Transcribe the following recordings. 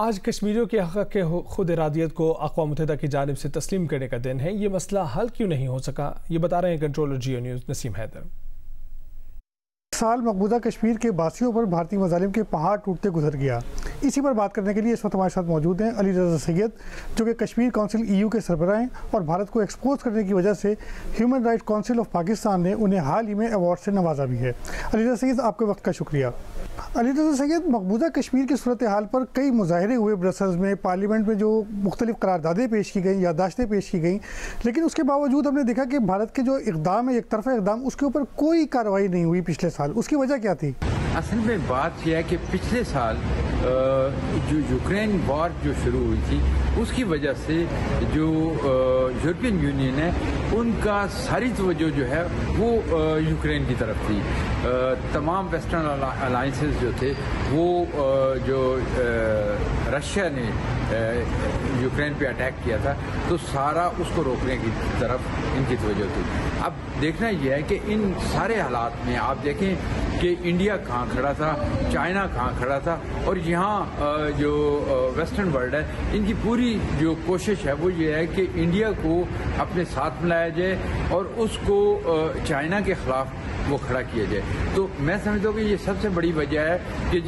آج کشمیریوں کے حق کے خود ارادیت کو اقوام متحدہ کی جانب سے تسلیم کرنے کا دن ہے۔ یہ مسئلہ حل کیوں نہیں ہو سکا، یہ بتا رہے ہیں کنٹرولر جیو نیوز نسیم حیدر۔ سال مقبوضہ کشمیر کے باسیوں پر بھارتی مظالم کے پہاڑ ٹوٹتے گزر گیا۔ اسی پر بات کرنے کے لیے اس وقت ہمارے ساتھ موجود ہیں علی رضا سید، جو کہ کشمیر کونسل EU کے سربراہ ہیں اور بھارت کو ایکسپوز کرنے کی وجہ سے human right council of Pakistan نے انہیں حال ہی میں ایوارڈ سے نوازا بھی ہے۔ علی رضا سید، آپ کے وقت کا شکریہ۔ علی رضا سید، مقبوضہ کشمیر کی صورتحال پر کئی مظاہرے ہوئے برسلز میں، پارلیمنٹ میں جو مختلف قراردادیں پیش کی گئیں، یادداشتیں پیش کی گئیں، لیکن اس کے باوجود ہم نے دیکھا کہ بھارت کے جو اقدام ہے، ایک طرفہ اقدام، اس کے اوپر کوئی کارروائی نہیں ہوئی پچھلے سال۔ اس کی وجہ کیا تھی؟ اصل میں بات یہ ہے کہ پچھلے سال جو یوکرین وار جو شروع ہوئی تھی، اس کی وجہ سے جو یورپین یونین ہے، ان کا ساری توجہ جو ہے وہ یوکرین کی طرف تھی۔ تمام ویسٹرن الائنسز جو تھے وہ جو رشیا نے یوکرین پہ اٹیک کیا تھا، تو سارا اس کو روکنے کی طرف ان کی توجہ تھی۔ اب دیکھنا یہ ہے کہ ان سارے حالات میں آپ دیکھیں کہ انڈیا کہاں کھڑا تھا، چائنا کہاں کھڑا تھا، اور یہاں جو ویسٹرن ورلڈ ہے، ان کی پوری جو کوشش ہے وہ یہ ہے کہ انڈیا کو اپنے ساتھ ملایا جائے اور اس کو چائنا کے خلاف وہ کھڑا کیا جائے۔ تو میں سمجھتا ہوں کہ یہ سب سے بڑی وجہ ہے کہ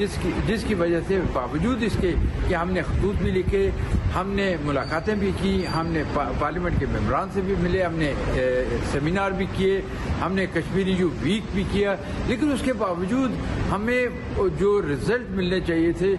جس کی وجہ سے باوجود اس کے کہ ہم نے خطوط بھی لکھے، ہم نے ملاقاتیں بھی کی، ہم نے پارلیمنٹ کے ممبران سے بھی ملے، ہم نے سیمینار بھی کیے، ہم نے کشمیری جو ویک بھی کیا، لیکن اس کے باوجود ہمیں جو رزلٹ ملنے چاہیے تھے،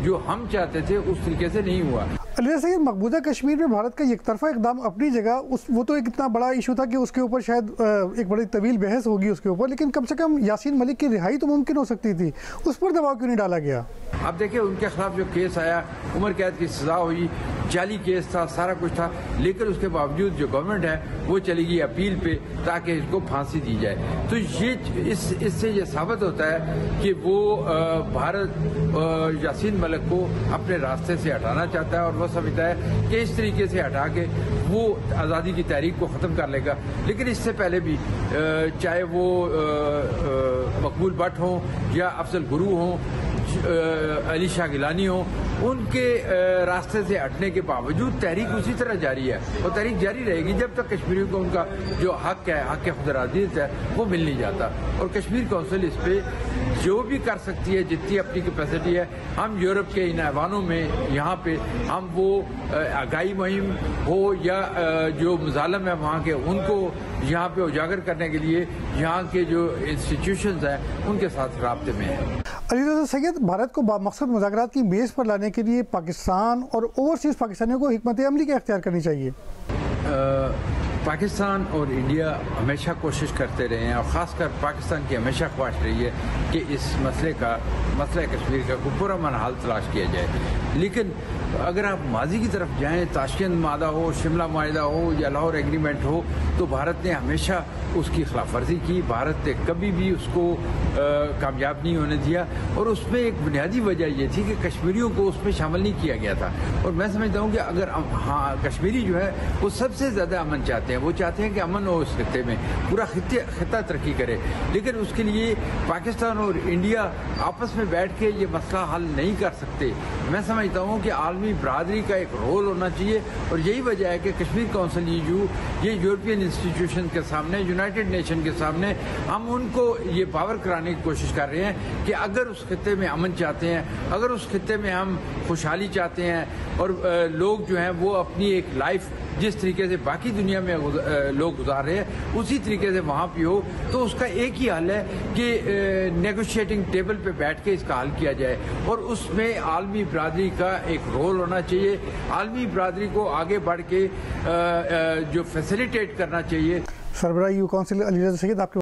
جو ہم چاہتے تھے، اس طریقے سے نہیں ہوا۔ علی رضا سید، مقبوضہ کشمیر میں بھارت کا یک طرفہ اقدام اپنی جگہ، وہ تو ایک اتنا بڑا ایشو تھا کہ اس کے اوپر شاید ایک بڑی طویل بحث ہوگی اس کے اوپر، لیکن کم سے کم یاسین ملک کی رہائی تو ممکن ہو سکتی تھی، اس پر دباؤ کیوں نہیں ڈالا گیا؟ اب دیکھیں ان کے خلاف جو کیس آیا، عمر قید کی سزا ہوئی، جعلی کیس تھا، سارا کچھ تھا، لیکن اس کے باوجود جو گورنمنٹ ہے وہ چلی گئی اپیل پہ تاکہ اس کو پھانسی دی جائے۔ تو اس سے یہ ثابت ہوتا ہے کہ وہ بھارت یاسین ملک کو اپنے راستے سے ہٹانا چاہتا ہے، اور وہ سمجھتا ہے کہ اس طریقے سے ہٹا کے وہ آزادی کی تحریک کو ختم کر لے گا۔ لیکن اس سے پہلے بھی چاہے وہ مقبول بٹ ہوں یا افضل گرو ہوں، علی شاہ گیلانی ہوں، ان کے راستے سے ہٹنے کے باوجود تحریک اسی طرح جاری ہے، اور تحریک جاری رہے گی جب تک کشمیریوں کو ان کا جو حق ہے، حق خود ارادیت ہے، وہ مل نہیں جاتا۔ اور کشمیر کونسل اس پہ جو بھی کر سکتی ہے، جتنی اپنی کیپیسٹی ہے، ہم یورپ کے ان ایوانوں میں یہاں پہ ہم وہ آگاہی مہم ہو یا جو مظالم ہے وہاں کے، ان کو یہاں پہ اجاگر کرنے کے لیے یہاں کے جو انسٹیٹیوشنز ہیں ان کے ساتھ رابطے میں ہیں۔ علی رضا سید، بھارت کو بامقصد مذاکرات کی میز پر لانے کے لیے پاکستان اور اوورسیز پاکستانیوں کو حکمت عملی کیا اختیار کرنی چاہیے؟ پاکستان اور انڈیا ہمیشہ کوشش کرتے رہے ہیں، اور خاص کر پاکستان کی ہمیشہ خواہش رہی ہے کہ اس مسئلہ کشمیر کا پورا حل تلاش کیا جائے۔ لیکن اگر آپ ماضی کی طرف جائیں، تاشکند معاہدہ ہو، شملہ معاہدہ ہو یا لاہور ایگریمنٹ ہو، تو بھارت نے ہمیشہ اس کی خلاف ورزی کی، بھارت نے کبھی بھی اس کو کامیاب نہیں ہونے دیا، اور اس میں ایک بنیادی وجہ یہ تھی کہ کشمیریوں کو اس میں شامل نہیں کیا گیا تھا۔ اور میں سمجھتا ہوں کہ اگر کشمیری جو ہے وہ سب سے زیادہ امن چاہتے ہیں، وہ چاہتے ہیں کہ امن ہو اس خطے میں، پورا خطہ ترقی کرے، لیکن اس کے لیے پاکستان اور انڈیا آپس میں بیٹھ کے یہ مسئلہ حل نہیں کر سکتے۔ میں سمجھتا ہوں کہ عالمی برادری کا ایک رول ہونا چاہیے، اور یہی وجہ ہے کہ کشمیر کونسل یہ یورپین انسٹیٹیوشن کے سامنے، یونائٹڈ نیشن کے سامنے، ہم ان کو یہ پاور کرانے کی کوشش کر رہے ہیں کہ اگر اس خطے میں امن چاہتے ہیں، اگر اس خطے میں ہم خوشحالی چاہتے ہیں، اور لوگ جو ہیں وہ اپنی ایک لائف جس طریقے سے باقی دنیا میں لوگ گزار رہے ہیں اسی طریقے سے وہاں پہ ہو، تو اس کا ایک ہی حل ہے کہ نیگوشیٹنگ ٹیبل پہ بیٹھ کے اس کا حل کیا جائے، اور اس میں عالمی برادری کا ایک رول ہونا چاہیے۔ عالمی برادری کو آگے بڑھ کے جو فیسیلیٹیٹ کرنا چاہیے۔ سربراہ EU کونسل علی رضا سید، آپ کے